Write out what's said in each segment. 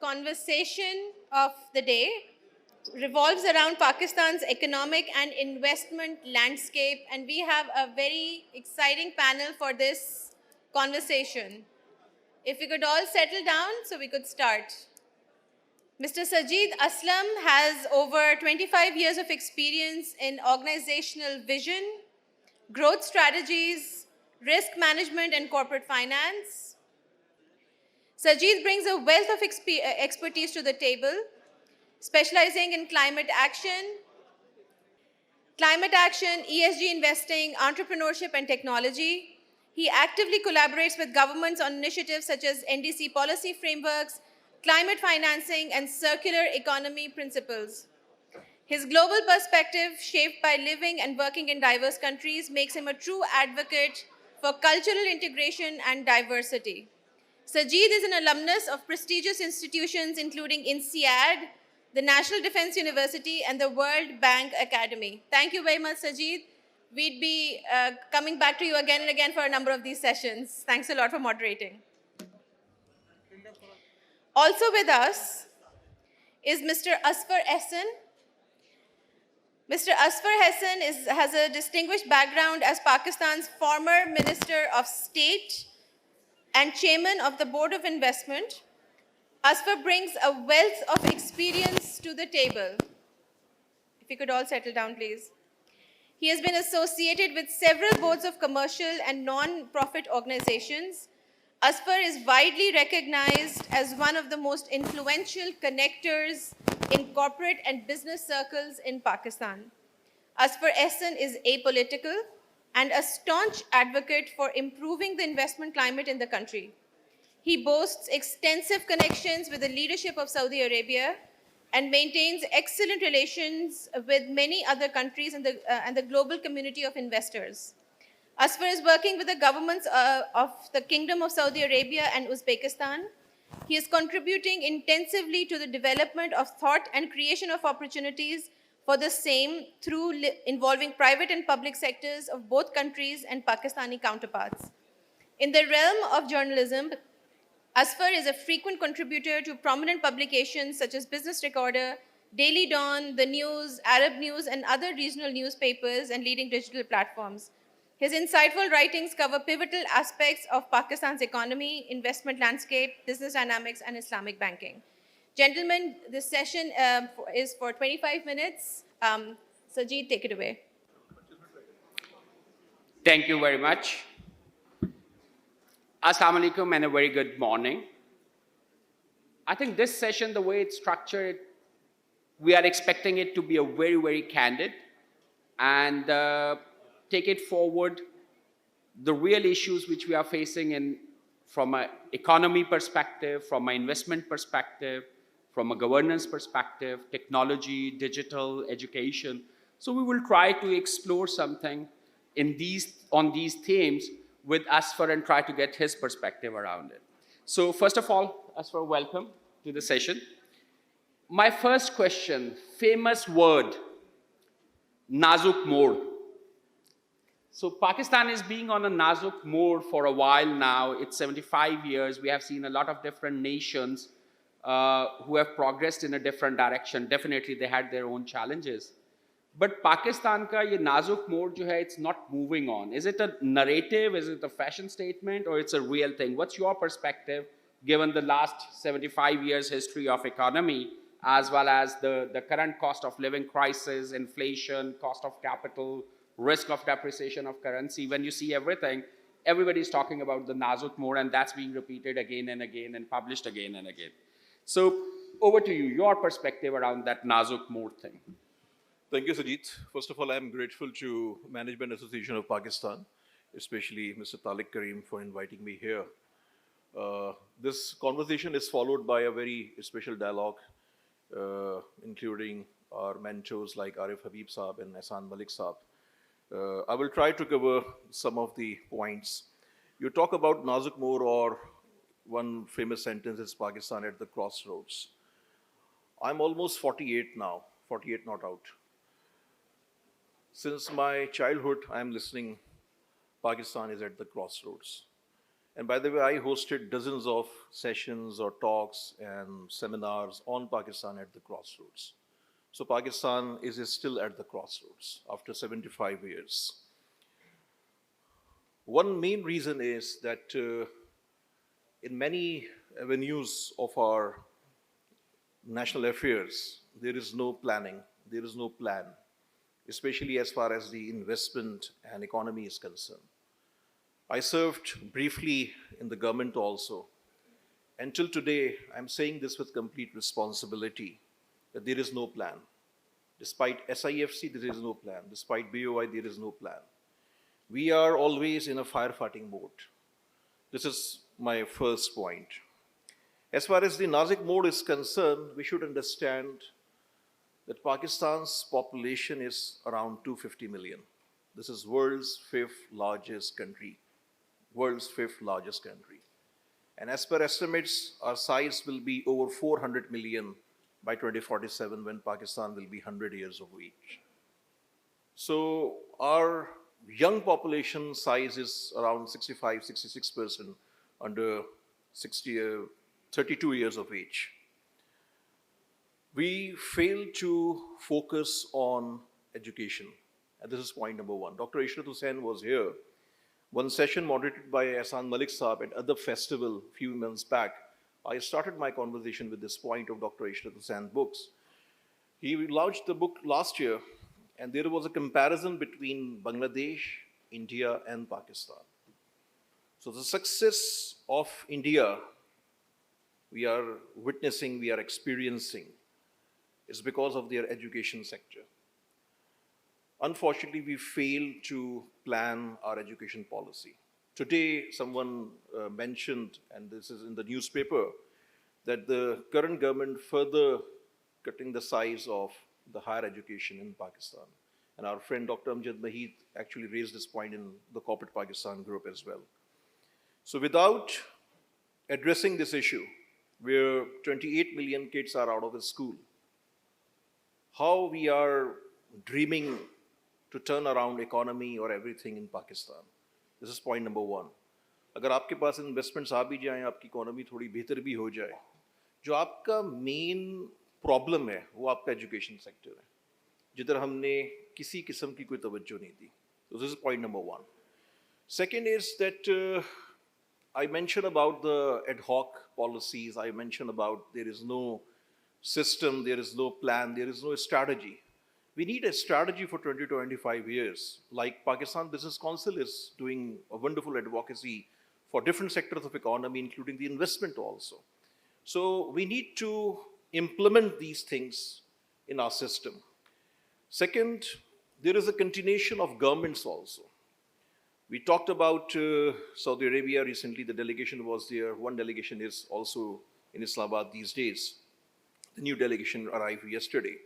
conversation of the day revolves around Pakistan's economic and investment landscape, and we have a very exciting panel for this conversation. If we could all settle down so we could start. Mr. Sajid Aslam has over 25 years of experience in organizational vision, growth strategies, risk management, and corporate finance. Sajid brings a wealth of expertise to the table, specializing in climate action, ESG investing, entrepreneurship, and technology. He actively collaborates with governments on initiatives such as NDC policy frameworks, climate financing, and circular economy principles. His global perspective, shaped by living and working in diverse countries, makes him a true advocate for cultural integration and diversity. Sajid is an alumnus of prestigious institutions including INSEAD, the National Defense University, and the World Bank Academy. Thank you very much, Sajid. We'd be coming back to you again and again for a number of these sessions. Thanks a lot for moderating. Also with us is Mr. Asfar Ehsan. Mr. Asfar Ehsan has a distinguished background as Pakistan's former Minister of State and Chairman of the Board of Investment. Asfar brings a wealth of experience to the table. If you could all settle down, please. He has been associated with several boards of commercial and non-profit organizations. Asfar is widely recognized as one of the most influential connectors in corporate and business circles in Pakistan. Asfar Ehsan is apolitical and a staunch advocate for improving the investment climate in the country. He boasts extensive connections with the leadership of Saudi Arabia and maintains excellent relations with many other countries and the global community of investors. Asfar is working with the governments of the Kingdom of Saudi Arabia and Uzbekistan. He is contributing intensively to the development of thought and creation of opportunities for the same through involving private and public sectors of both countries and Pakistani counterparts. In the realm of journalism, Asfar is a frequent contributor to prominent publications such as Business Recorder, Daily Dawn, The News, Arab News, and other regional newspapers and leading digital platforms. His insightful writings cover pivotal aspects of Pakistan's economy, investment landscape, business dynamics, and Islamic banking. Gentlemen, this session is for 25 minutes. Sajid, take it away. Thank you very much. Assalamu alaikum and a very good morning. I think this session, the way it's structured, we are expecting it to be a very, very candid and take it forward the real issues which we are facing from an economy perspective, from an investment perspective, from a governance perspective, technology, digital, education. So we will try to explore something on these themes with Asfar and try to get his perspective around it. So first of all, Asfar, welcome to the session. My first question, famous word, Nazuk Mode. So Pakistan is being on a Nazuk mode for a while now. It's 75 years. We have seen a lot of different nations who have progressed in a different direction. Definitely, they had their own challenges. But Pakistan ka ye Nazuk mode jo hai, it's not moving on. Is it a narrative? Is it a fashion statement? Or it's a real thing? What's your perspective, given the last 75 years history of economy, as well as the current cost of living crisis, inflation, cost of capital, risk of depreciation of currency? When you see everything, everybody's talking about the Nazuk mode, and that's being repeated again and again and published again and again. So over to you, your perspective around that Nazuk mode thing. Thank you, Sajid. First of all, I'm grateful to Management Association of Pakistan, especially Mr. Taliq Karim, for inviting me here. This conversation is followed by a very special dialogue, including our mentors like Arif Habib Saab and Ehsan Malik Saab. I will try to cover some of the points. You talk about Nazuk Mode, or one famous sentence is Pakistan at the crossroads. I'm almost 48 now, 48 not out. Since my childhood, I'm listening, Pakistan is at the crossroads. And by the way, I hosted dozens of sessions or talks and seminars on Pakistan at the crossroads. So Pakistan is still at the crossroads after 75 years. One main reason is that in many avenues of our national affairs, there is no planning, there is no plan, especially as far as the investment and economy is concerned. I served briefly in the government also. Until today, I'm saying this with complete responsibility, that there is no plan. Despite SIFC, there is no plan. Despite BOI, there is no plan. We are always in a firefighting mode. This is my first point. As far as the Nazik mode is concerned, we should understand that Pakistan's population is around 250 million. This is world's fifth largest country. World's fifth largest country. And as per estimates, our size will be over 400 million by 2047 when Pakistan will be 100 years of age. So our young population size is around 65, 66% under 32 years of age. We fail to focus on education. And this is point number one. Dr. Ishrat Hussain was here. One session moderated by Ehsan Malik Saab at Adab Festival a few months back. I started my conversation with this point of Dr. Ishrat Hussain's books. He launched the book last year, and there was a comparison between Bangladesh, India, and Pakistan. So the success of India we are witnessing, we are experiencing, is because of their education sector. Unfortunately, we fail to plan our education policy. Today, someone mentioned, and this is in the newspaper, that the current government further cutting the size of the higher education in Pakistan. And our friend Dr. Amjad Mahid actually raised this point in the Corporate Pakistan group as well. So without addressing this issue, where 28 million kids are out of the school, how we are dreaming to turn around economy or everything in Pakistan. This is point number one. अगर आपके पास investments आ भी जाएं, आपकी economy थोड़ी बेहतर भी हो जाए, जो आपका मेन प्रॉब्लम है वो आपका एजुकेशन सेक्टर है, जिधर हमने किसी किस्म की कोई तवज्जो नहीं दी. So this is point number one. Second is that I mentioned about the ad hoc policies. I mentioned about there is no system, there is no plan, there is no strategy. We need a strategy for 20 to 25 years. Like Pakistan Business Council is doing a wonderful advocacy for different sectors of economy, including the investment also. So we need to implement these things in our system. Second, there is a continuation of governments also. We talked about Saudi Arabia recently, the delegation was there. One delegation is also in Islamabad these days. The new delegation arrived yesterday.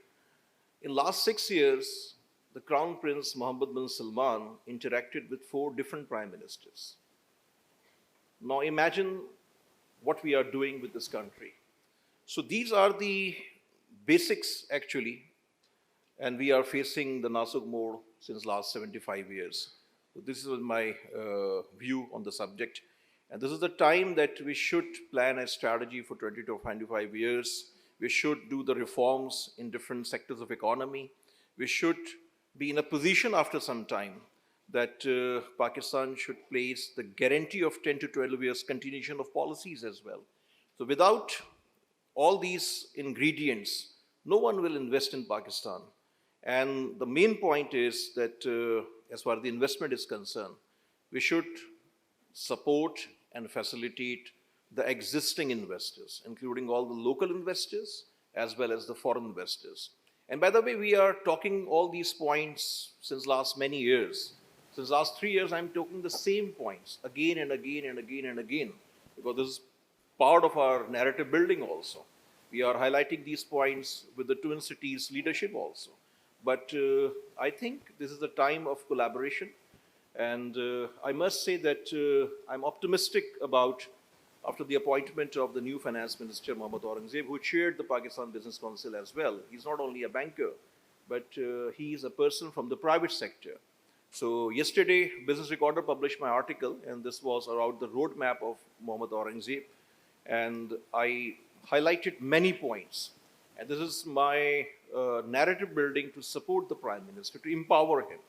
In last 6 years, the Crown Prince Mohammed bin Salman interacted with 4 different prime ministers. Now imagine what we are doing with this country. So these are the basics actually, and we are facing the Nasuk mode since last 75 years. So this is my view on the subject. And this is the time that we should plan a strategy for 20 to 25 years. We should do the reforms in different sectors of economy. We should be in a position after some time that Pakistan should place the guarantee of 10 to 12 years continuation of policies as well. So without all these ingredients, no one will invest in Pakistan. And the main point is that as far as the investment is concerned, we should support and facilitate the existing investors, including all the local investors as well as the foreign investors. And by the way, we are talking all these points since last many years. Since last 3 years, I'm talking the same points again and again and again and again, because this is part of our narrative building also. We are highlighting these points with the Twin Cities leadership also. But I think this is a time of collaboration. And I must say that I'm optimistic about, after the appointment of the new finance minister, Mohammad Aurangzeb, who chaired the Pakistan Business Council as well. He's not only a banker, but he is a person from the private sector. So yesterday, Business Recorder published my article, and this was around the roadmap of Mohammad Aurangzeb, and I highlighted many points. And this is my narrative building to support the Prime Minister, to empower him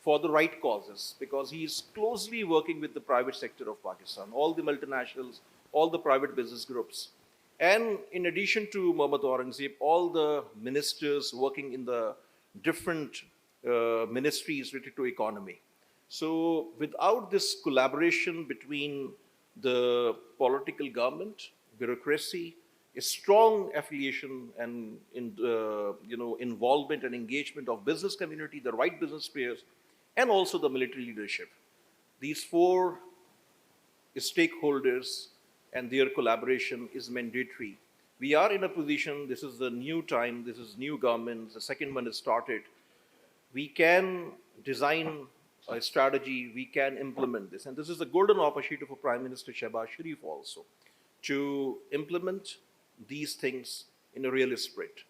for the right causes, because he is closely working with the private sector of Pakistan, all the multinationals, all the private business groups. And in addition to Mohammad Aurangzeb, all the ministers working in the different ministries related to economy. So without this collaboration between the political government, bureaucracy, a strong affiliation and involvement and engagement of business community, the right business players, and also the military leadership. These four stakeholders and their collaboration is mandatory. We are in a position, this is the new time, this is new government, the second one is started. We can design a strategy, we can implement this. And this is a golden opportunity for Prime Minister Shehbaz Sharif also to implement these things in a real spirit.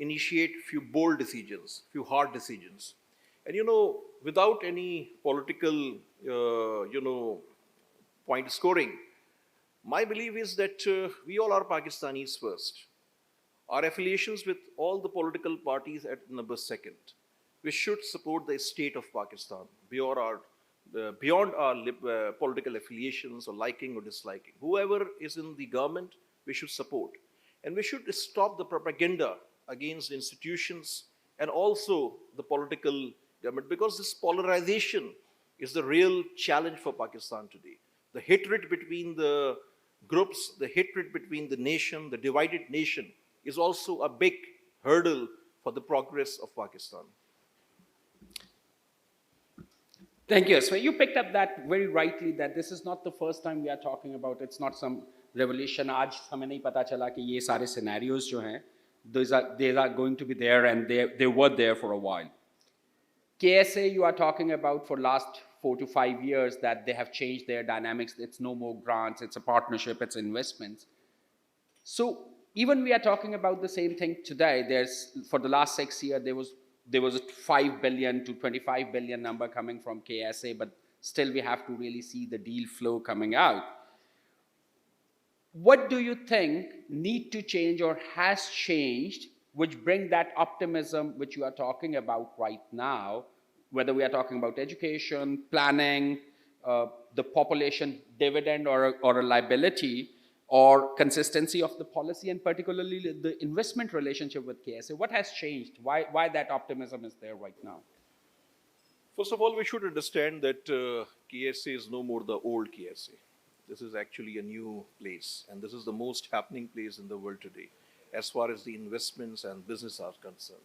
Initiate few bold decisions, few hard decisions. And without any political, point scoring, my belief is that we all are Pakistanis first. Our affiliations with all the political parties at number second. We should support the state of Pakistan beyond our political affiliations or liking or disliking. Whoever is in the government, we should support. And we should stop the propaganda against institutions and also the political government, because this polarization is the real challenge for Pakistan today. The hatred between the groups, the hatred between the nation, the divided nation is also a big hurdle for the progress of Pakistan. Thank you. So you picked up that very rightly, that this is not the first time we are talking about. It's not some revolution. आज हमें नहीं पता चला कि ये सारे scenarios जो हैं, they are going to be there, and they were there for a while. KSA, you are talking about for last 4 to 5 years that they have changed their dynamics. It's no more grants, it's a partnership, it's investments. So even we are talking about the same thing today. For the last 6 years, there was a 5 billion to 25 billion number coming from KSA, but still we have to really see the deal flow coming out. What do you think need to change or has changed which bring that optimism which you are talking about right now, whether we are talking about education, planning, the population dividend or a liability, or consistency of the policy, and particularly the investment relationship with KSA? What has changed? Why that optimism is there right now? First of all, we should understand that KSA is no more the old KSA. This is actually a new place, and this is the most happening place in the world today as far as the investments and business are concerned.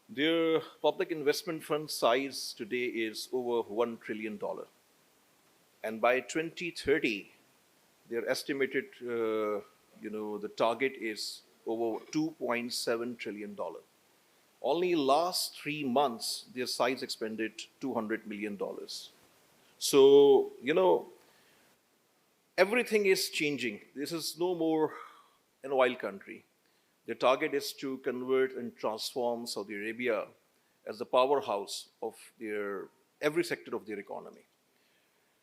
Their public investment fund size today is over $1 trillion. And by 2030, their estimated, the target is over $2.7 trillion. Only last 3 months, their size expanded $200 million. So, everything is changing. This is no more an oil country. The target is to convert and transform Saudi Arabia as the powerhouse of every sector of their economy.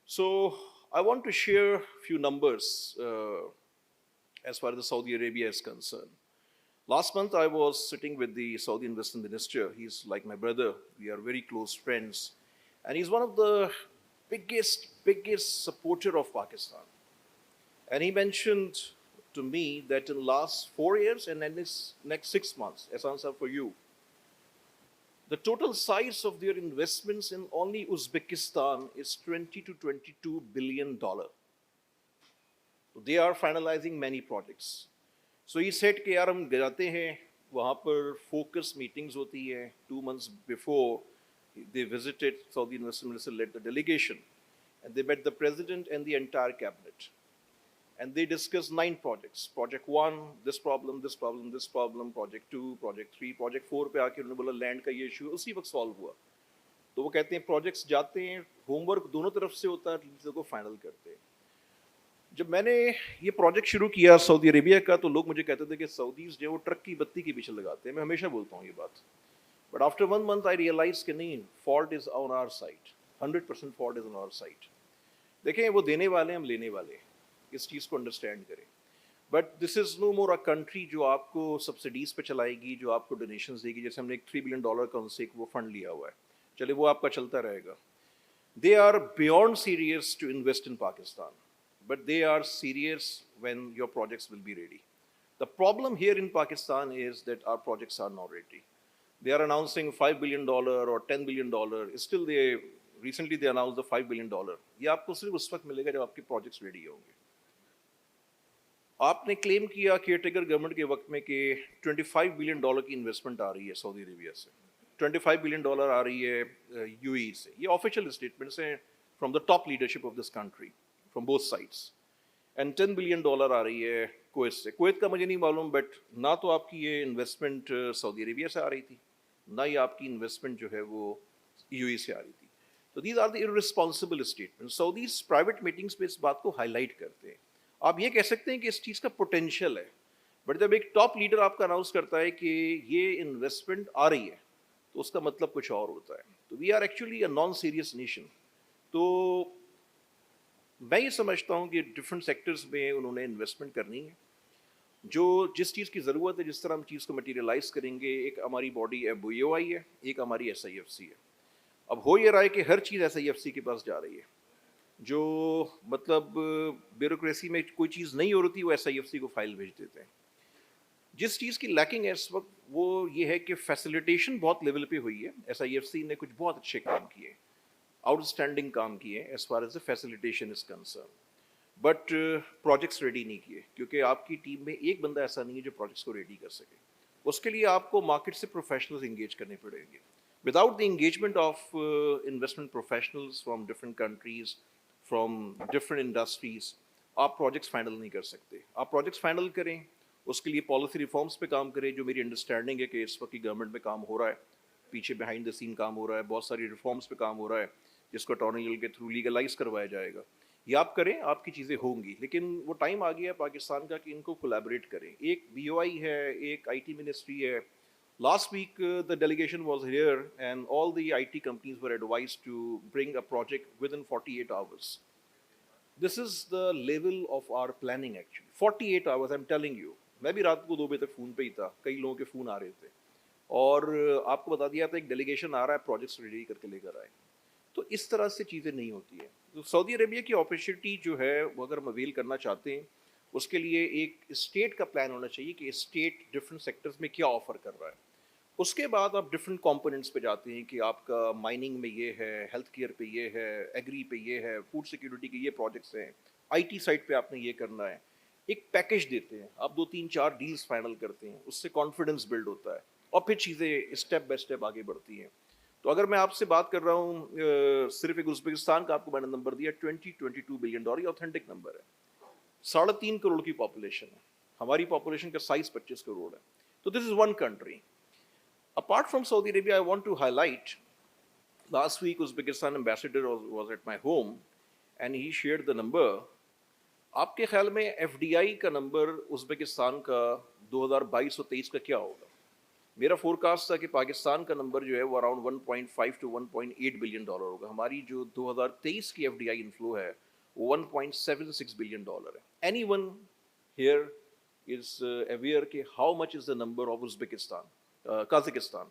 So I want to share a few numbers as far as Saudi Arabia is concerned. Last month, I was sitting with the Saudi Investment Minister. He's like my brother. We are very close friends. And he's one of the biggest supporter of Pakistan. And he mentioned to me that in the last 4 years and in this next 6 months, as answer for you, the total size of their investments in only Uzbekistan is $20 to $22 billion. They are finalizing many projects. So he said कि यार हम जाते हैं वहाँ पर focus meetings होती हैं. 2 months before, they visited, Saudi Investment Minister led the delegation, and they met the president and the entire cabinet. And they discussed 9 projects. Project 1, this problem, this problem, this problem. Project 2, Project 3, Project 4 पे आके उन्होंने बोला land का ये issue उसी वक्त solve हुआ. तो वो कहते हैं प्रोजेक्ट्स जाते हैं, होमवर्क दोनों तरफ से होता है, चीज़ों को फाइनल करते हैं. जब मैंने ये प्रोजेक्ट शुरू किया सऊदी अरेबिया का, तो लोग मुझे कहते थे कि सऊदीज जो वो ट्रक की बत्ती के पीछे लगाते हैं. मैं हमेशा बोलता हूँ ये बात. But after 1 month, I realized कि नहीं, fault is on our side. 100% fault is on our side. देखें, वो देने वाले हम लेने वाले हैं. इस चीज़ को अंडरस्टैंड करें. But this is no more a country जो आपको सब्सिडीज़ पे चलाएगी, जो आपको डोनेशंस देगी. जैसे हमने एक $3 बिलियन का उनसे एक वो फंड लिया हुआ है. चले, वो आपका चलता रहेगा. They are beyond serious to invest in Pakistan, but they are serious when your projects will be ready. The problem here in Pakistan is that our projects are not ready. They are announcing $5 billion or $10 billion. Still, recently they announced the $5 billion. ये आपको सिर्फ उस वक्त मिलेगा जब आपके projects ready होंगे. आपने क्लेम किया केयरटेकर गवर्नमेंट के वक्त में कि $25 बिलियन की इन्वेस्टमेंट आ रही है सऊदी अरेबिया से, $25 बिलियन आ रही है यूएई से. ये ऑफिशियल स्टेटमेंट्स हैं from the top leadership of this country, from both sides. And $10 billion आ रही है कुवैत से. कुवैत का मुझे नहीं मालूम, बट ना तो आपकी ये इन्वेस्टमेंट सऊदी अरेबिया से आ रही थी, ना ही आपकी इन्वेस्टमेंट जो है वो यूएई से आ रही थी. तो these are the irresponsible statement. Saudis private meetings पे इस बात को हाईलाइट करते हैं. आप ये कह सकते हैं कि इस चीज़ का पोटेंशियल है, बट जब एक टॉप लीडर आपका अनाउंस करता है कि ये इन्वेस्टमेंट आ रही है, तो उसका मतलब कुछ और होता है. तो we are actually a non serious nation. तो मैं ये समझता हूँ कि डिफरेंट सेक्टर्स में उन्होंने इन्वेस्टमेंट करनी है, जो जिस चीज़ की ज़रूरत है, जिस तरह हम चीज़ को मटीरियलाइज करेंगे. एक हमारी बॉडी BOI है, एक हमारी SIFC है. अब हो ये रहा है कि हर चीज़ SIFC के पास जा रही है. जो मतलब ब्यूरोक्रेसी में कोई चीज़ नहीं हो रही थी, वो SIFC को फाइल भेज देते हैं. जिस चीज़ की लैकिंग है इस वक्त, वो ये है कि फैसिलिटेशन बहुत लेवल पे हुई है. SIFC ने कुछ बहुत अच्छे काम किए, आउटस्टैंडिंग काम किए as far as the facilitation is concern, but projects ready नहीं किए, क्योंकि आपकी टीम में एक बंदा ऐसा नहीं है जो प्रोजेक्ट्स को रेडी कर सके. उसके लिए आपको मार्केट से प्रोफेशनल्स इंगेज करने पड़ेंगे. Without the engagement of investment professionals from different countries, from different industries, आप प्रोजेक्ट्स फाइनल नहीं कर सकते. आप प्रोजेक्ट्स फाइनल करें, उसके लिए पॉलिसी रिफॉर्म्स पे काम करें, जो मेरी अंडरस्टैंडिंग है कि इस वक्त की गवर्नमेंट में काम हो रहा है, पीछे बिहाइंड द सीन काम हो रहा है, बहुत सारी रिफॉर्म्स पे काम हो रहा है, जिसको अटॉर्नी जनरल के थ्रू लीगलाइज करवाया जाएगा. ये आप करें, आपकी चीज़ें होंगी. लेकिन वो टाइम आ गया पाकिस्तान का कि इनको कोलैबोरेट करें. एक BOI है, एक IT मिनिस्ट्री है. Last week, the delegation was here, and all the IT companies were advised to bring a project within 48 hours. This is the level of our planning actually. 48 hours, I'm telling you. मैं भी रात को 2 बजे तक phone पे ही था, कई लोगों के फ़ोन आ रहे थे, और आपको बता दिया था एक डेलीगेशन आ रहा है, प्रोजेक्ट्स रेडी करके लेकर आए. तो इस तरह से चीज़ें नहीं होती हैं. तो सऊदी अरेबिया की अपॉर्चुनिटी जो है, वो अगर हम अवेल करना चाहते हैं, उसके लिए एक स्टेट का प्लान होना चाहिए कि स्टेट डिफरेंट सेक्टर्स में क्या ऑफर कर रहा है. उसके बाद आप डिफरेंट कंपोनेंट्स पे जाते हैं कि आपका माइनिंग में ये है, हेल्थ केयर पे ये है, एग्री पे ये है, फूड सिक्योरिटी के ये प्रोजेक्ट्स हैं, IT साइड पे आपने ये करना है. एक पैकेज देते हैं, आप 2-3-4 डील्स फाइनल करते हैं, उससे कॉन्फिडेंस बिल्ड होता है, और फिर चीज़ें स्टेप बाय स्टेप आगे बढ़ती हैं. तो अगर मैं आपसे बात कर रहा हूँ, सिर्फ एक उज़्बेकिस्तान का आपको मैंने नंबर दिया, $22 बिलियन, ये ऑथेंटिक नंबर है. 3.5 करोड़ की पॉपुलेशन है, हमारी पॉपुलेशन का साइज 25 करोड़ है. तो this is one country. Apart from Saudi Arabia, I want to highlight, last week Uzbekistan ambassador was at my home and he shared the number. आपके ख्याल में FDI का नंबर उज़्बेकिस्तान का 2022-23 का क्या होगा? मेरा फोरकास्ट था कि पाकिस्तान का नंबर जो है वो अराउंड 1.5 to 1.8 बिलियन डॉलर होगा. हमारी जो 2023 की FDI इनफ्लो है वो 1.76 बिलियन डॉलर है. Anyone here is aware कि how much is the number of Uzbekistan? Kazakhstan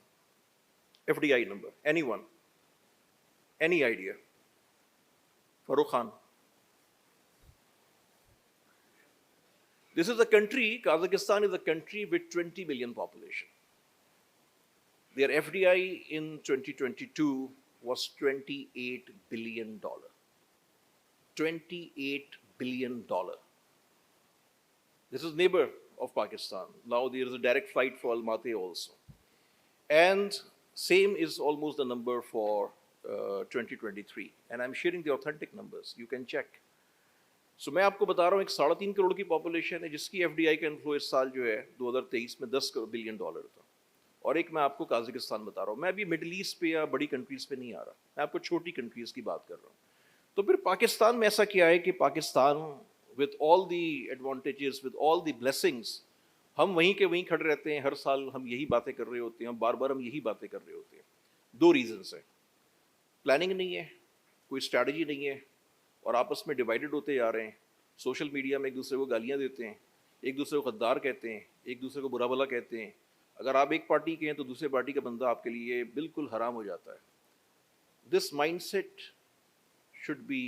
FDI number. Anyone? Any idea? Farooq Khan. This is a country, Kazakhstan is a country with 20 million population. Their FDI in 2022 was $28 billion. $28 billion. This is neighbor of Pakistan. Now there is a direct flight for Almaty also. And same is almost the number for 2023. And I'm sharing the authentic numbers. You can check. So मैं आपको बता रहा हूँ, एक 3.5 करोड़ की population है जिसकी FDI का इन्फ्लो इस साल जो है 2023 में $10 बिलियन था. और एक मैं आपको काज़ाकिस्तान बता रहा हूँ. मैं अभी मिडिल ईस्ट पे या बड़ी कंट्रीज़ पे नहीं आ रहा, मैं आपको छोटी कंट्रीज़ की बात कर रहा हूँ. तो फिर पाकिस्तान में ऐसा क्या है कि Pakistan with all the advantages, with all the blessings, हम वहीं के वहीं खड़े रहते हैं, हर साल हम यही बातें कर रहे होते हैं, बार बार हम यही बातें कर रहे होते हैं। दो रीजंस हैं, प्लानिंग नहीं है, कोई स्ट्रैटेजी नहीं है, और आपस में डिवाइडेड होते जा रहे हैं। सोशल मीडिया में एक दूसरे को गालियाँ देते हैं, एक दूसरे को गद्दार कहते हैं, एक दूसरे को बुरा भला कहते हैं। अगर आप एक पार्टी के हैं तो दूसरे पार्टी का बंदा आपके लिए बिल्कुल हराम हो जाता है। This mindset should be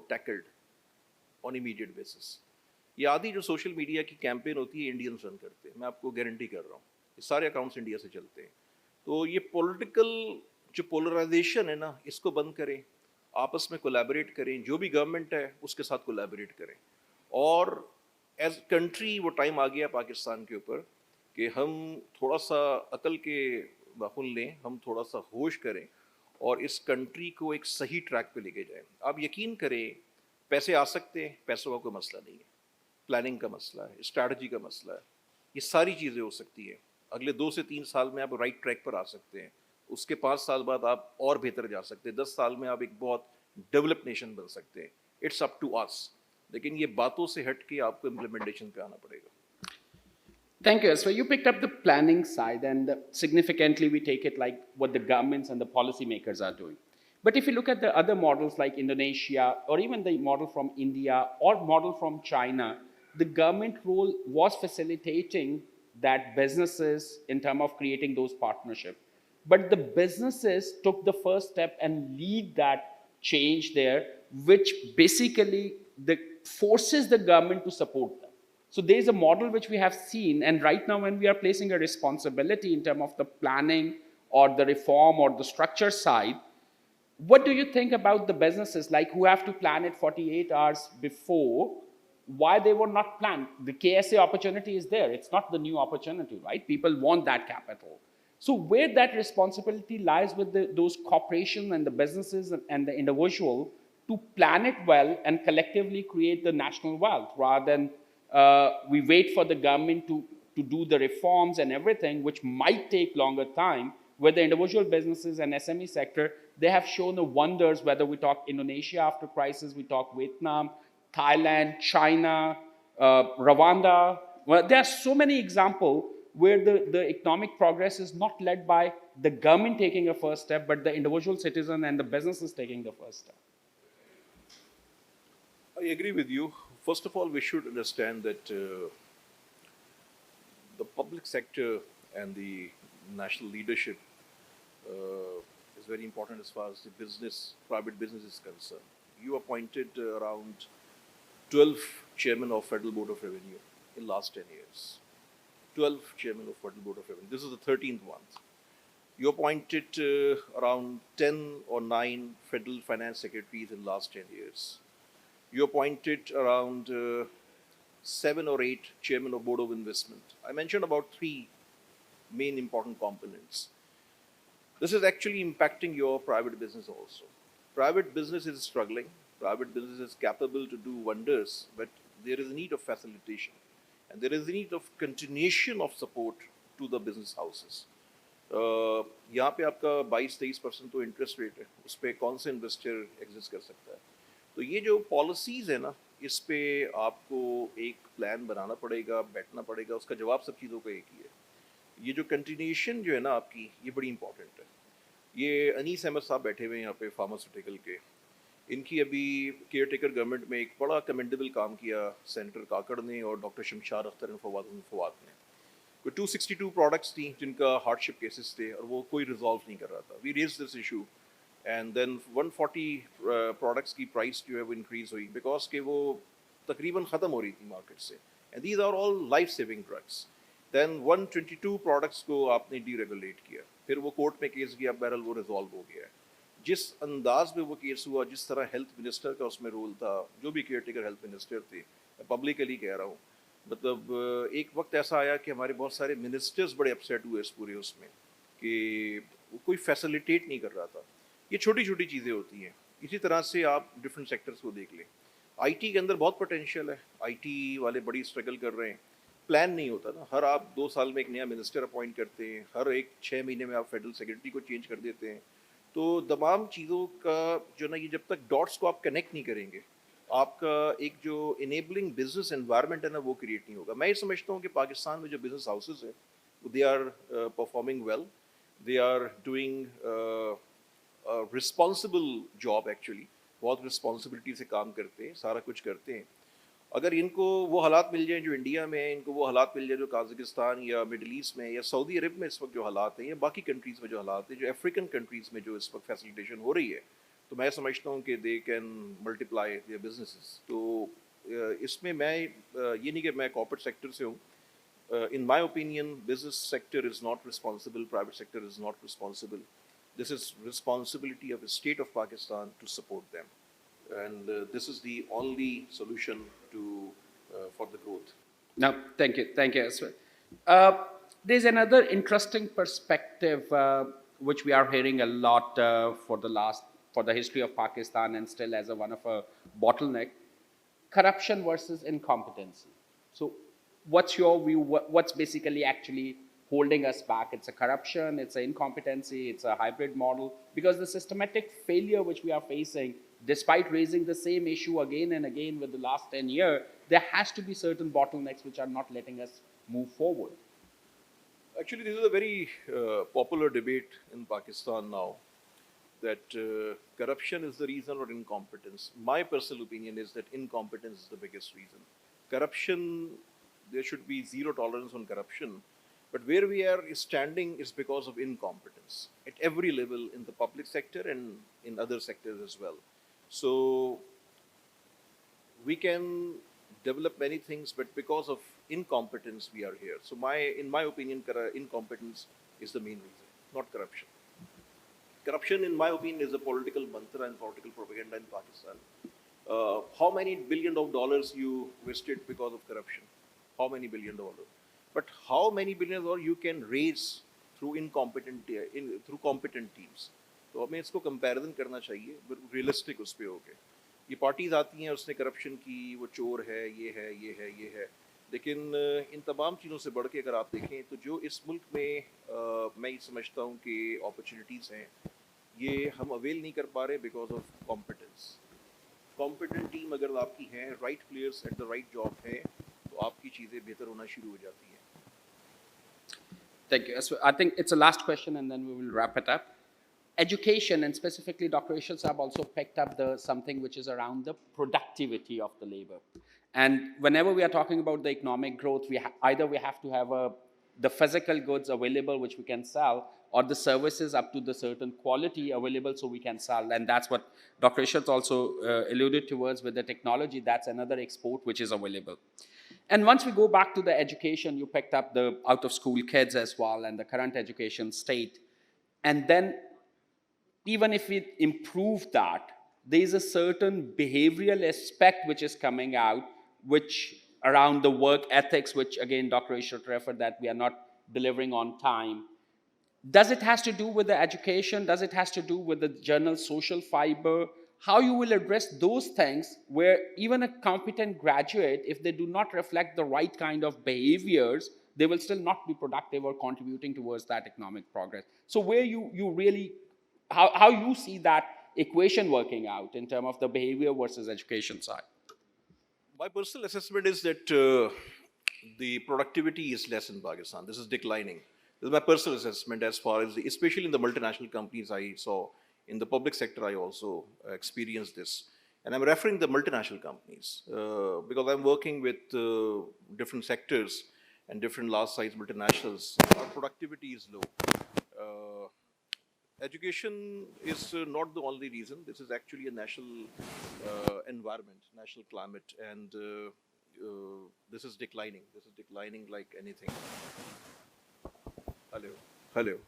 tackled on immediate basis. ये आधी जो सोशल मीडिया की कैंपेन होती है इंडियंस रन करते हैं, मैं आपको गारंटी कर रहा हूँ, ये सारे अकाउंट्स इंडिया से चलते हैं। तो ये पॉलिटिकल जो पोलराइजेशन है ना, इसको बंद करें, आपस में कोलैबोरेट करें, जो भी गवर्नमेंट है उसके साथ कोलैबोरेट करें। और एज कंट्री वो टाइम आ गया पाकिस्तान के ऊपर कि हम थोड़ा सा अकल के बाहुल लें, हम थोड़ा सा होश करें और इस कंट्री को एक सही ट्रैक पे लेके जाएं। आप यकीन करें, पैसे आ सकते हैं, पैसों का कोई मसला नहीं है, प्लानिंग का मसला है, स्ट्रैटेजी का मसला है, ये सारी चीज़ें हो सकती है। अगले 2 से 3 साल में आप राइट ट्रैक पर आ सकते हैं, उसके 5 साल बाद आप और बेहतर जा सकते हैं, 10 साल में आप एक बहुत डेवलप नेशन बन सकते हैं। इट्स अप टू अस, लेकिन ये बातों से हट के आपको इम्प्लीमेंटेशन पे आना पड़ेगा। Thank you. So you picked up the planning side, and significantly we take it like what the governments and the policymakers are doing. But if you look at the other models like Indonesia, or even the model from India or model from China, the government role was facilitating that businesses in terms of creating those partnerships. But the businesses took the first step and lead that change there, which basically forces the government to support them. So there's a model which we have seen, and right now when we are placing a responsibility in terms of the planning or the reform or the structure side, what do you think about the businesses like who have to plan it 48 hours before? Why they were not planned? The KSA opportunity is there. It's not the new opportunity, right? People want that capital. So where that responsibility lies with those corporations and the businesses and the individual to plan it well and collectively create the national wealth rather than we wait for the government to do the reforms and everything, which might take longer time, where the individual businesses and SME sector, they have shown the wonders, whether we talk Indonesia after crisis, we talk Vietnam, Thailand, China, Rwanda. Well, there are so many examples where the economic progress is not led by the government taking a first step, but the individual citizen and the businesses taking the first step. I agree with you. First of all, we should understand that the public sector and the national leadership is very important as far as the private business is concerned. You appointed around 12 chairmen of Federal Board of Revenue in last 10 years. 12 chairmen of Federal Board of Revenue. This is the 13th one. You appointed around 10 or 9 federal finance secretaries in last 10 years. You appointed around 7 or 8 chairmen of Board of Investment. I mentioned about 3 main important components. This is actually impacting your private business also. Private business is struggling. Private business is capable to do wonders, but there is a need of facilitation. And there is a need of continuation of support to the business houses. यहाँ पे आपका 22-23% तो interest rate है, उस पर कौन सा investor exist कर सकता है? तो ये जो पॉलिसीज़ है ना, इस पे आपको एक प्लान बनाना पड़ेगा, बैठना पड़ेगा, उसका जवाब सब चीज़ों का एक ही है। ये जो कंटिन्यूएशन जो है ना आपकी, ये बड़ी इंपॉर्टेंट है। ये अनीस अहमद साहब बैठे हुए हैं यहाँ पे फार्मास्यूटिकल के, इनकी अभी केयर टेकर गवर्नमेंट में एक बड़ा कमेंडेबल काम किया सेनेटर काकड़ ने और डॉक्टर शमशार अख्तर एंड फवाद ने। कोई 262 प्रोडक्ट्स थी जिनका हार्डशिप केसेस थे और वो कोई रिजॉल्व नहीं कर रहा था। We raise this issue and then 140 products की प्राइस जो है वो इंक्रीज हुई बिकॉज के वो तकरीबन ख़त्म हो रही थी मार्केट से, and these are all life saving drugs. Then 122 products को आपने डीरेगुलेट किया, फिर वो कोर्ट में केस गया, बहरहाल वो रिजॉल्व हो गया है। जिस अंदाज में वो केस हुआ, जिस तरह हेल्थ मिनिस्टर का उसमें रोल था, जो भी केयर टेकर हेल्थ मिनिस्टर थे, मैं पब्लिकली कह रहा हूँ, मतलब एक वक्त ऐसा आया कि हमारे बहुत सारे मिनिस्टर्स बड़े अपसेट हुए इस पूरे उसमें कि कोई फैसिलिटेट नहीं कर रहा था। ये छोटी छोटी चीज़ें होती हैं। इसी तरह से आप डिफरेंट सेक्टर्स को देख लें। आईटी के अंदर बहुत पोटेंशियल है, आईटी वाले बड़ी स्ट्रगल कर रहे हैं। प्लान नहीं होता ना, हर आप 2 साल में एक नया मिनिस्टर अपॉइंट करते हैं, हर 6 महीने में आप फेडरल सेक्रेटरी को चेंज कर देते हैं। तो तमाम चीज़ों का जो ना, ये जब तक डॉट्स को आप कनेक्ट नहीं करेंगे, आपका एक जो इनेबलिंग बिजनेस एनवायरनमेंट है ना वो क्रिएट नहीं होगा। मैं ये समझता हूँ कि पाकिस्तान में जो बिजनेस हाउसेस है they are performing well, they are doing responsible job actually, बहुत रिस्पॉन्सिबिलिटी से काम करते हैं, सारा कुछ करते हैं। अगर इनको वो हालात मिल जाए जो इंडिया में है, इनको वो हालात मिल जाए जो काज़ाकिस्तान या मिडल ईस्ट में या सऊदी अरब में इस वक्त जो हालात हैं, या बाकी कंट्रीज़ में जो हालात हैं, जो अफ्रीकन कंट्रीज़ में जो इस वक्त फैसिलिटेशन हो रही है, तो मैं समझता हूँ कि they can multiply their businesses. तो इसमें मैं ये नहीं कि मैं कॉर्पोरेट सेक्टर से हूँ। In my opinion, business sector is not responsible, private sector is not responsible. This is responsibility of the state of Pakistan to support them. And this is the only solution for the growth. No, thank you as well. There's another interesting perspective which we are hearing a lot for the history of Pakistan and still as one of a bottleneck: corruption versus incompetency. So, what's your view? What's basically actually holding us back? It's a corruption, it's an incompetency, it's a hybrid model. Because the systematic failure which we are facing, despite raising the same issue again and again with the last 10 years, there has to be certain bottlenecks which are not letting us move forward. Actually, this is a very popular debate in Pakistan now, that corruption is the reason or incompetence. My personal opinion is that incompetence is the biggest reason. Corruption, there should be zero tolerance on corruption. But where we are standing is because of incompetence at every level in the public sector and in other sectors as well. So we can develop many things, but because of incompetence we are here. So in my opinion, incompetence is the main reason, not corruption. Corruption, in my opinion, is a political mantra and political propaganda in Pakistan. How many billion of dollars you wasted because of corruption? How many billion dollars? But how many billion dollars you can raise through through competent teams? तो हमें इसको comparison करना चाहिए, realistic उस पे होके। ये parties आती हैं, उसने करप्शन की, वो चोर है, ये है, ये है, ये है। लेकिन इन तमाम चीज़ों से बढ़ के अगर आप देखें तो जो इस मुल्क में मैं ये समझता हूँ कि अपॉर्चुनिटीज़ हैं, ये हम अवेल नहीं कर पा रहे because of competence. Competent team अगर आपकी है, right players at the right job है, तो आपकी चीज़ें बेहतर होना शुरू हो जाती हैं। Thank you. So I think it's a last question and then we will wrap it up. Education, and specifically Dr. Ishal Saab also picked up something which is around the productivity of the labor. And whenever we are talking about the economic growth, either we have to have the physical goods available which we can sell, or the services up to the certain quality available so we can sell. And that's what Dr. Ishal also alluded towards with the technology. That's another export which is available. And once we go back to the education, you picked up the out-of-school kids as well and the current education state. And then even if we improve that, there is a certain behavioral aspect which is coming out, which around the work ethics, which again, Dr. Ishrat referred that we are not delivering on time. Does it has to do with the education? Does it has to do with the general social fiber? How you will address those things where even a competent graduate, if they do not reflect the right kind of behaviors, they will still not be productive or contributing towards that economic progress. So where you really, how you see that equation working out in terms of the behavior versus education side? My personal assessment is that the productivity is less in Pakistan. This is declining. This is my personal assessment as far as, especially in the multinational companies I saw. In the public sector, I also experienced this. And I'm referring the multinational companies because I'm working with different sectors and different large-size multinationals. Our productivity is low. Education is not the only reason. This is actually a national environment, national climate, and this is declining. This is declining like anything. Hello, hello,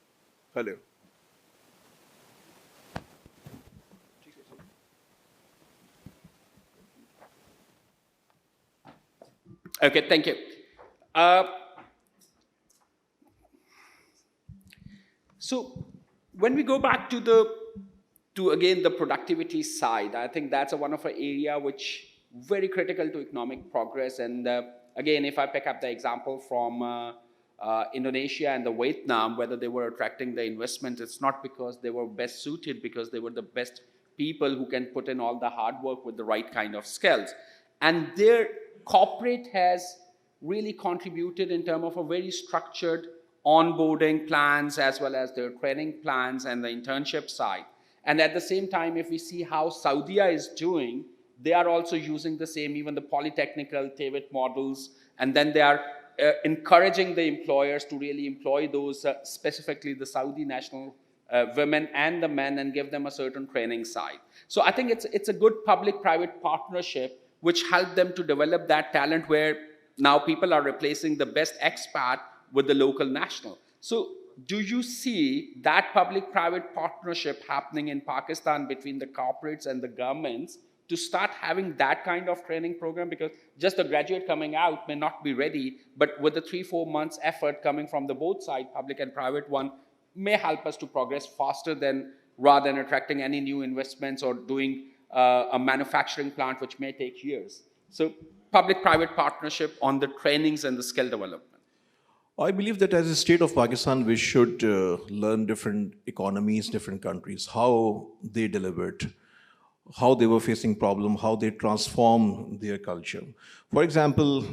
hello. Okay, thank you. So when we go back to again the productivity side, I think that's one of an area which very critical to economic progress. And again, if I pick up the example from Indonesia and the Vietnam, whether they were attracting the investment, it's not because they were best suited, because they were the best people who can put in all the hard work with the right kind of skills. And their corporate has really contributed in terms of a very structured onboarding plans as well as their training plans and the internship side. And at the same time, if we see how Saudi is doing, they are also using the same, even the polytechnical TVET models, and then they are encouraging the employers to really employ those, specifically the Saudi national women and the men, and give them a certain training side. So I think it's a good public-private partnership which help them to develop that talent, where now people are replacing the best expat with the local national. So do you see that public-private partnership happening in Pakistan between the corporates and the governments to start having that kind of training program? Because just the graduate coming out may not be ready, but with the 3-4 months effort coming from the both side, public and private one, may help us to progress faster than rather than attracting any new investments or doing a manufacturing plant which may take years. So public-private partnership on the trainings and the skill development. I believe that as a state of Pakistan, we should learn different economies, different countries, how they delivered, how they were facing problem, how they transform their culture. For example,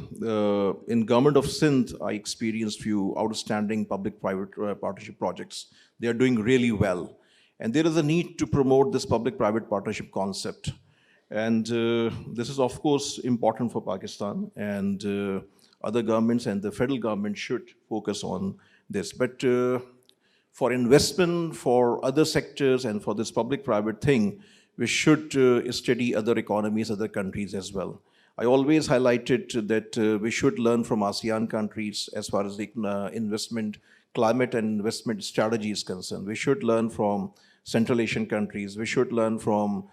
in government of Sindh, I experienced few outstanding public-private partnership projects. They are doing really well. And there is a need to promote this public-private partnership concept. And this is, of course, important for Pakistan, and other governments and the federal government should focus on this. But for investment, for other sectors, and for this public-private thing, we should study other economies, other countries as well. I always highlighted that we should learn from ASEAN countries as far as the investment, climate and investment strategy is concerned. We should learn from Central Asian countries. We should learn from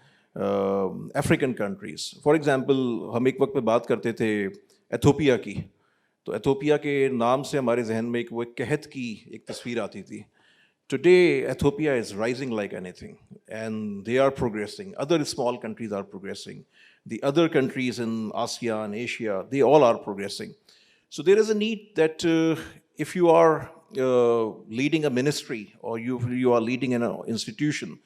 African countries. For example, हम एक वक्त पे बात करते थे Ethiopia की, तो Ethiopia के नाम से हमारे जहन में एक वो कहत की एक तस्वीर आती थी. Today, Ethiopia is rising like anything, and they are progressing. Other small countries are progressing. The other countries in ASEAN, Asia, they all are progressing. So there is a need that if you are leading a ministry or you are leading an institution,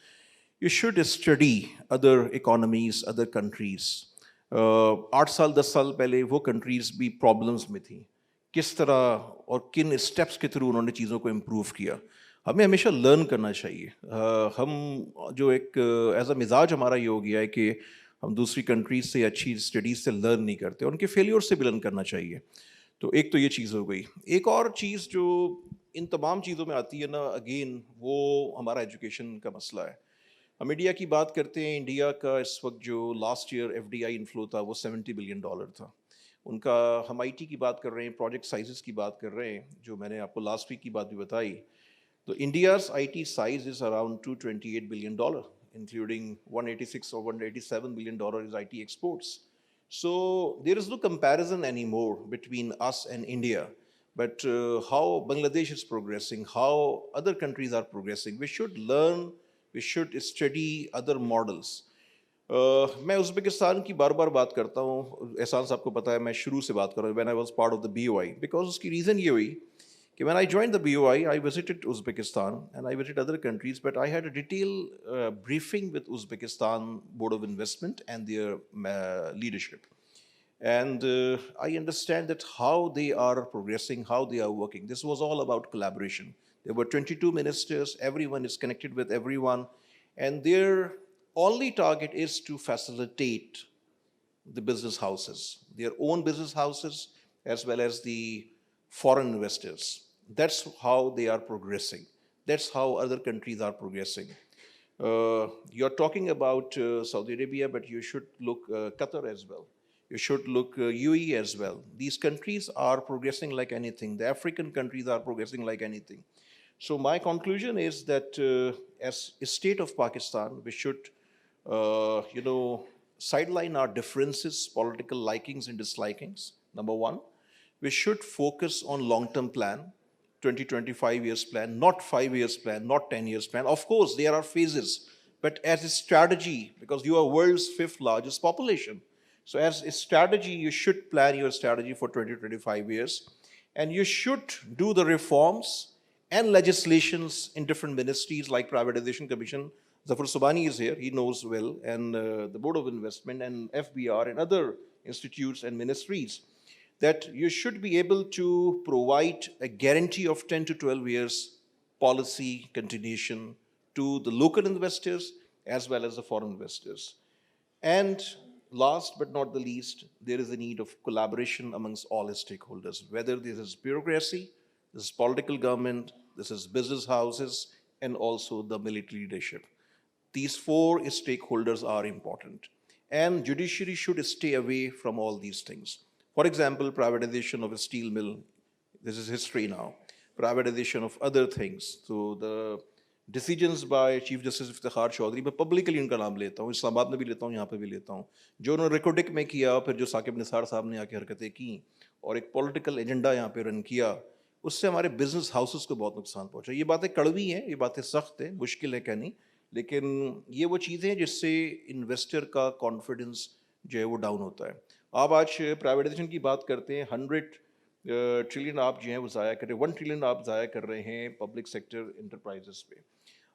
you should study other economies, other countries. 8 साल 10 साल पहले वो countries भी problems में थी. किस तरह और किन steps के through उन्होंने चीज़ों को improve किया. हमें हमेशा लर्न करना चाहिए. हम जो एक एज अ मिजाज हमारा ये हो गया है कि हम दूसरी कंट्रीज से अच्छी स्टडीज़ से लर्न नहीं करते, उनके फेलियर से भी लर्न करना चाहिए. तो एक तो ये चीज़ हो गई. एक और चीज़ जो इन तमाम चीज़ों में आती है ना, अगेन वो हमारा एजुकेशन का मसला है. हम इंडिया की बात करते हैं. इंडिया का इस वक्त जो लास्ट ईयर FDI इनफ्लो था वो $70 बिलियन था. उनका हम IT की बात कर रहे हैं, प्रोजेक्ट साइजेस की बात कर रहे हैं, जो मैंने आपको लास्ट वीक की बात भी बताई. So India's IT size is around $228 billion, including $186 or $187 billion is IT exports. So there is no comparison anymore between us and India. But how Bangladesh is progressing, how other countries are progressing, we should learn, we should study other models. मैं Uzbekistan की बार बार बात करता हूँ. एहसान साहब को पता है मैं शुरू से बात कर रहा हूँ. When I was part of the BOI, because उसकी reason ये हुई कि when I joined the BOI, I visited Uzbekistan and I visited other countries, but I had a detailed briefing with Uzbekistan Board of Investment and their leadership. And I understand that how they are progressing, how they are working. This was all about collaboration. There were 22 ministers, everyone is connected with everyone, and their only target is to facilitate the business houses, their own business houses, as well as the foreign investors. That's how they are progressing. That's how other countries are progressing. You're talking about Saudi Arabia, but you should look Qatar as well. You should look UAE as well. These countries are progressing like anything. The African countries are progressing like anything. So my conclusion is that as a state of Pakistan, we should, sideline our differences, political likings and dislikings, number one. We should focus on long-term plan, 20-25 years plan, not 5 years plan, not 10 years plan. Of course, there are phases, but as a strategy, because you are world's 5th largest population. So as a strategy, you should plan your strategy for 20-25 years, and you should do the reforms and legislations in different ministries like Privatization Commission. Zafar Subani is here, he knows well, and the Board of Investment and FBR and other institutes and ministries, that you should be able to provide a guarantee of 10 to 12 years policy continuation to the local investors as well as the foreign investors. And last but not the least, there is a need of collaboration amongst all stakeholders, whether this is bureaucracy, this is political government, this is business houses, and also the military leadership. These four stakeholders are important. And judiciary should stay away from all these things. For example, privatization of a steel mill, this is history now. Privatization of other things. So the decisions by Chief Justice Iftikhar Chaudhry, मैं publicly उनका नाम लेता हूँ, इस्लामाबाद में भी लेता हूँ, यहाँ पे भी लेता हूँ, जो उन्होंने रिकॉर्डिक में किया, फिर जो साकिब निसार साहब ने आके हरकतें की और एक पॉलिटिकल एजेंडा यहाँ पे रन किया, उससे हमारे बिजनेस हाउसेस को बहुत नुकसान पहुँचा. ये बातें कड़वी हैं, ये बातें सख्त हैं, मुश्किल है कहनी, लेकिन ये वो चीज़ें हैं जिससे इन्वेस्टर का कॉन्फिडेंस जो है वो डाउन होता है. आप आज प्राइवेटाइजेशन की बात करते हैं, 100 ट्रिलियन आप जो है वो ज़ाया कर रहे हैं, 1 ट्रिलियन आप ज़ाया कर रहे हैं पब्लिक सेक्टर इंटरप्राइजेस पे.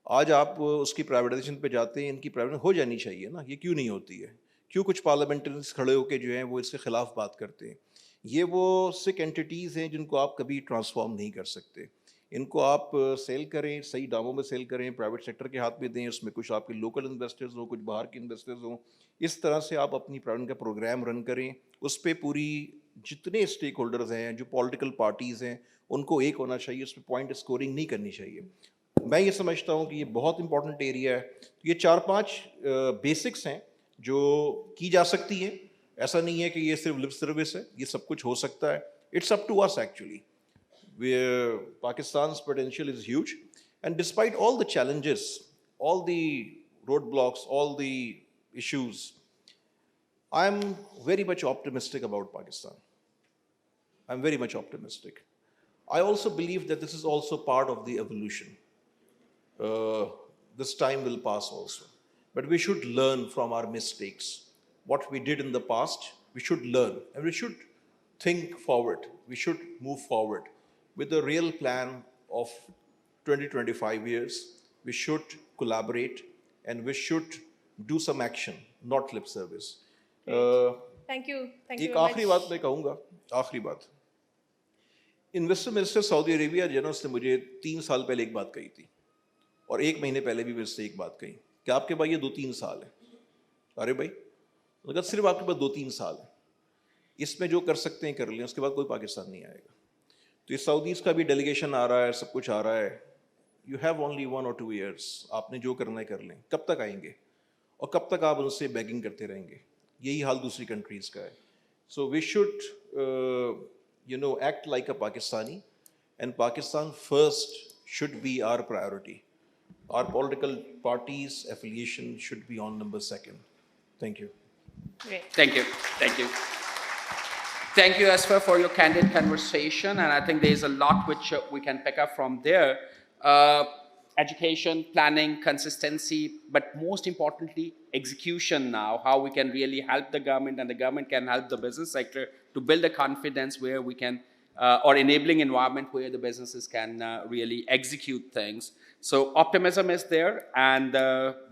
आज आप उसकी प्राइवेटाइजेशन पे जाते हैं, इनकी प्राइवेटाइजेशन हो जानी चाहिए ना, ये क्यों नहीं होती है? क्यों कुछ पार्लियामेंटरीज खड़े होकर जो हैं वो इसके खिलाफ बात करते हैं? ये वो सिक एंटिटीज़ हैं जिनको आप कभी ट्रांसफॉर्म नहीं कर सकते. इनको आप सेल करें, सही दामों में सेल करें, प्राइवेट सेक्टर के हाथ में दें, उसमें कुछ आपके लोकल इन्वेस्टर्स हों, कुछ बाहर के इन्वेस्टर्स हों. इस तरह से आप अपनी प्राइवेट का प्रोग्राम रन करें, उस पर पूरी जितने स्टेक होल्डर्स हैं, जो पॉलिटिकल पार्टीज़ हैं, उनको एक होना चाहिए, उस पर पॉइंट स्कोरिंग नहीं करनी चाहिए. मैं ये समझता हूँ कि ये बहुत इंपॉर्टेंट एरिया है. ये 4-5 बेसिक्स हैं जो की जा सकती हैं. ऐसा नहीं है कि ये सिर्फ लिप सर्विस है, ये सब कुछ हो सकता है. It's up to us actually. Pakistan's potential is huge, and despite all the challenges, all the roadblocks, all the issues, I'm very much optimistic about Pakistan. I'm very much optimistic. I also believe that this is also part of the evolution. This time will pass also. But we should learn from our mistakes. What we did in the past, we should learn. And we should think forward. We should move forward with a real plan of 20-25 years. We should collaborate and we should do some action, not lip service. Thank you. Thank you एक very आखिरी much. बात मैं कहूँगा, आखिरी बात. Investor minister Saudi Arabia जो है ना, उसने मुझे 3 साल पहले एक बात कही थी और 1 महीने पहले भी मुझसे एक बात कही कि आपके पास ये 2-3 साल है. अरे भाई, मतलब सिर्फ आपके पास 2-3 साल है, इसमें जो कर सकते हैं कर लें, उसके बाद कोई पाकिस्तान नहीं आएगा. तो ये सऊदीज़ का भी डेलीगेशन आ रहा है, सब कुछ आ रहा है. You have only 1 or 2 years. आपने जो करना है कर लें. कब तक आएंगे और कब तक आप उनसे बेगिंग करते रहेंगे? यही हाल दूसरी कंट्रीज़ का है. So we should act like a Pakistani, and Pakistan first should be our priority. Our political parties affiliation should be on number 2. Thank you. Great. Thank you. Thank you. Thank you, Asfar, for your candid conversation. And I think there's a lot which we can pick up from there. Education, planning, consistency, but most importantly, execution now, how we can really help the government and the government can help the business sector to build a confidence where we can, or enabling environment where the businesses can really execute things. So optimism is there, and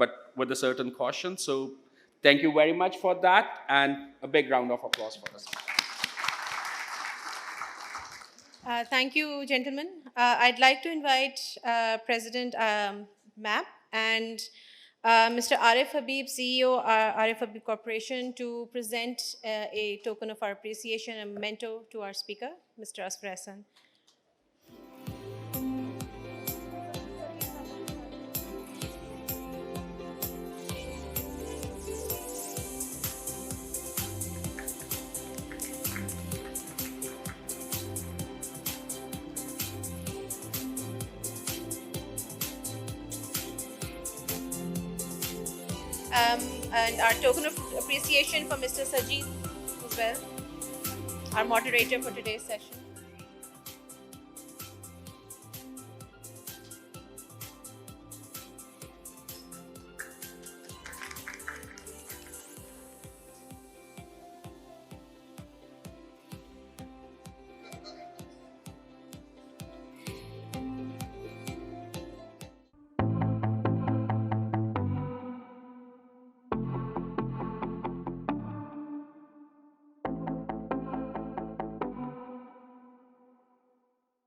but with a certain caution. So thank you very much for that, and a big round of applause for us. Thank you, gentlemen. I'd like to invite President MAP and Mr. Arif Habib, CEO, Arif Habib Corporation, to present a token of our appreciation and memento to our speaker, Mr. Asfar Hassan. And our token of appreciation for Mr. Sajid as well, our moderator for today's session.